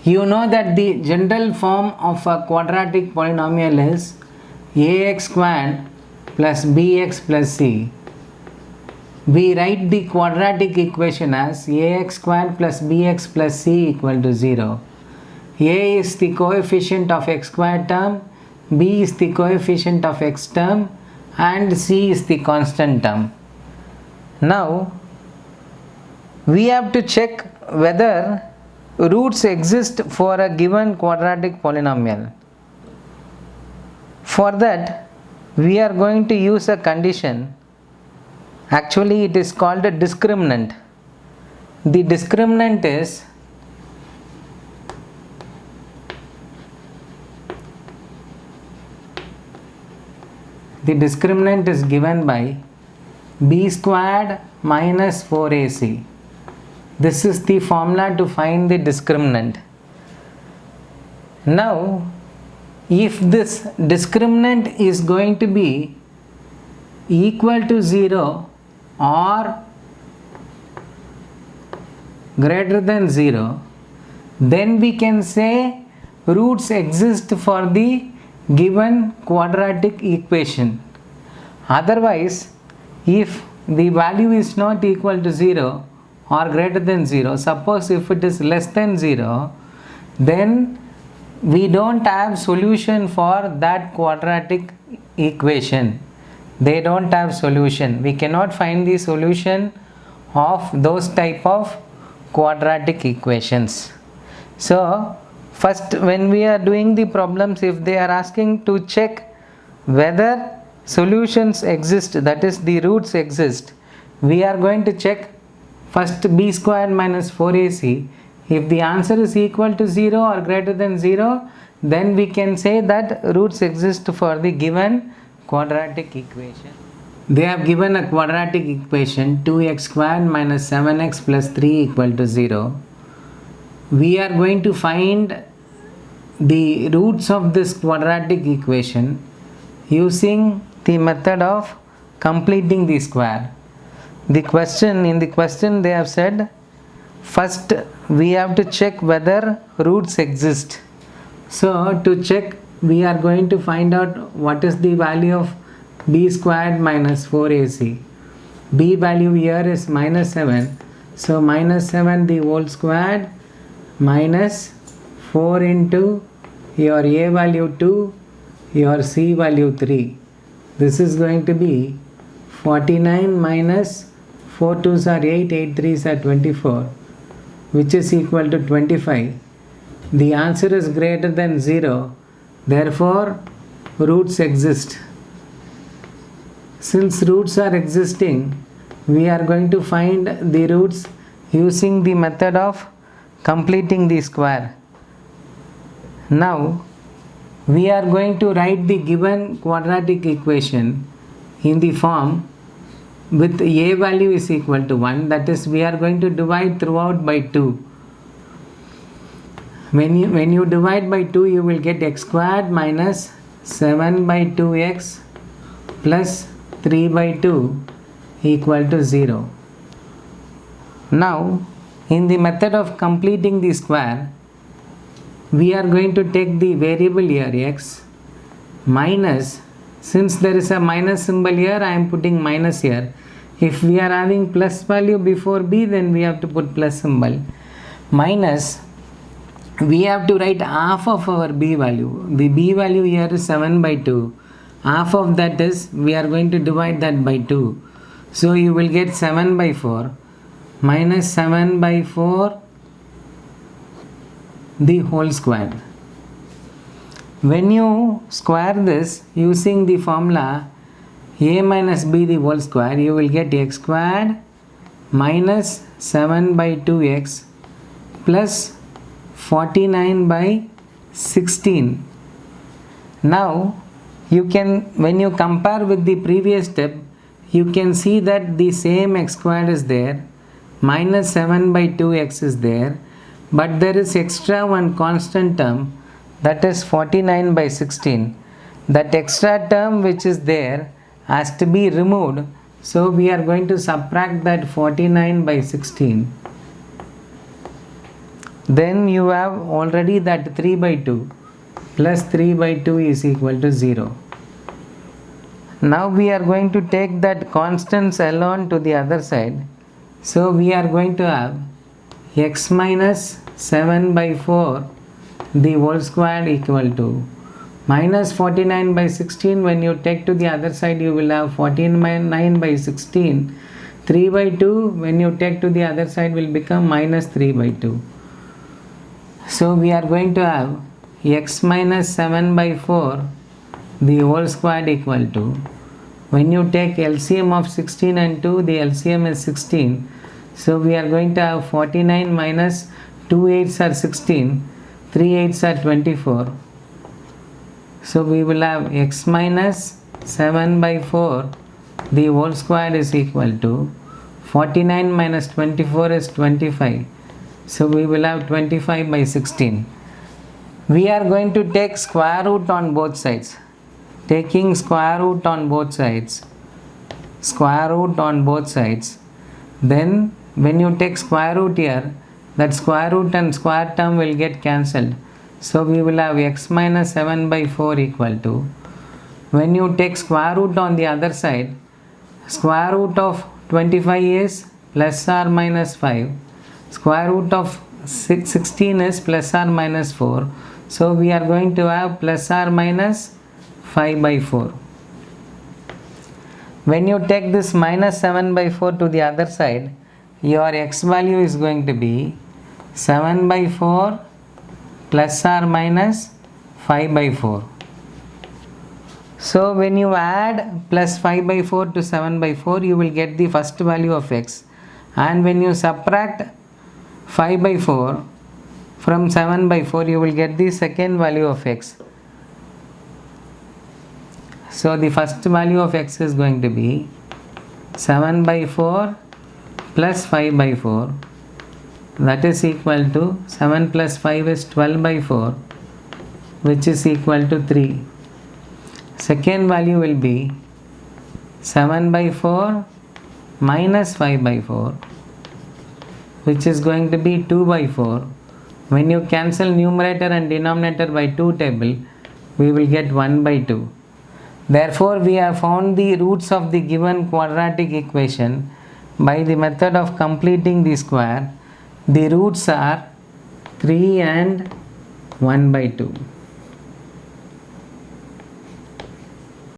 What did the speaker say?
You know that the general form of a quadratic polynomial is ax squared plus bx plus c. We write the quadratic equation as ax squared plus bx plus c equal to 0. A is the coefficient of x squared term, b is the coefficient of x term, and c is the constant term. Now we have to check whether roots exist for a given quadratic polynomial. For that, we are going to use a condition. Actually, it is called a discriminant. The discriminant is given by b squared minus 4ac. This is the formula to find the discriminant. Now, if this discriminant is going to be equal to 0 or greater than 0, then we can say roots exist for the given quadratic equation. Otherwise, if the value is not equal to 0 or greater than 0, suppose if it is less than 0, then we don't have solution for that quadratic equation. They don't have solution. We cannot find the solution of those type of quadratic equations. So first, when we are doing the problems, if they are asking to check whether solutions exist, that is the roots exist, we are going to check first b squared minus 4ac. If the answer is equal to 0 or greater than 0, then we can say that roots exist for the given quadratic equation. They have given a quadratic equation 2x squared minus 7x plus 3 equal to 0. We are going to find the roots of this quadratic equation using the method of completing the square. In the question they have said, first we have to check whether roots exist. So to check, we are going to find out what is the value of b squared minus 4ac. B value here is minus 7. So minus 7 the whole squared minus 4 into your a value 2, your c value 3. This is going to be 49 minus 4 2s are 8, 8 3s are 24, which is equal to 25. The answer is greater than 0. Therefore, roots exist. Since roots are existing, we are going to find the roots using the method of completing the square. Now, we are going to write the given quadratic equation in the form with a value is equal to 1, that is, we are going to divide throughout by 2. When you divide by 2, you will get x squared minus 7 by 2x plus 3 by 2 equal to 0. Now, in the method of completing the square, we are going to take the variable here x minus, since there is a minus symbol here, I am putting minus here. If we are having plus value before b, then we have to put plus symbol. Minus, we have to write half of our b value. The b value here is 7 by 2. Half of that is, we are going to divide that by 2. So you will get 7 by 4 minus 7 by 4 the whole square. When you square this using the formula a minus b the whole square, you will get x squared minus 7 by 2x plus 49 by 16. Now, when you compare with the previous step, you can see that the same x squared is there, minus 7 by 2x is there, but there is extra one constant term, that is 49 by 16. That extra term which is there has to be removed, so we are going to subtract that 49 by 16. then you have already that 3 by 2 plus 3 by 2 is equal to 0. Now we are going to take that constants alone to the other side. So we are going to have x minus 7 by 4 the whole square equal to minus 49 by 16. When you take to the other side, you will have 49 by 16. 3 by 2, when you take to the other side, will become minus 3 by 2. So we are going to have x minus 7 by 4 the whole square equal to, when you take LCM of 16 and 2, the LCM is 16. So we are going to have 49 minus 2 8s are 16, 3 8s are 24. So we will have x minus 7 by 4 the whole square is equal to 49 minus 24 is 25. So we will have 25 by 16. We are going to take square root on both sides. Taking square root on both sides, then when you take square root here, that square root and square term will get cancelled. So we will have x minus 7 by 4 equal to, when you take square root on the other side, square root of 25 is plus or minus 5, square root of 16 is plus or minus 4. So we are going to have plus or minus 5 by 4. When you take this minus 7 by 4 to the other side, your x value is going to be 7 by 4 plus or minus 5 by 4. So when you add plus 5 by 4 to 7 by 4, you will get the first value of x. And when you subtract 5 by 4 from 7 by 4, you will get the second value of x. So the first value of x is going to be 7 by 4 plus 5 by 4, that is equal to 7 plus 5 is 12 by 4, which is equal to 3. Second value will be 7 by 4 minus 5 by 4, which is going to be 2 by 4. When you cancel numerator and denominator by 2 table, we will get 1 by 2. Therefore, we have found the roots of the given quadratic equation by the method of completing the square. The roots are 3 and 1 by 2.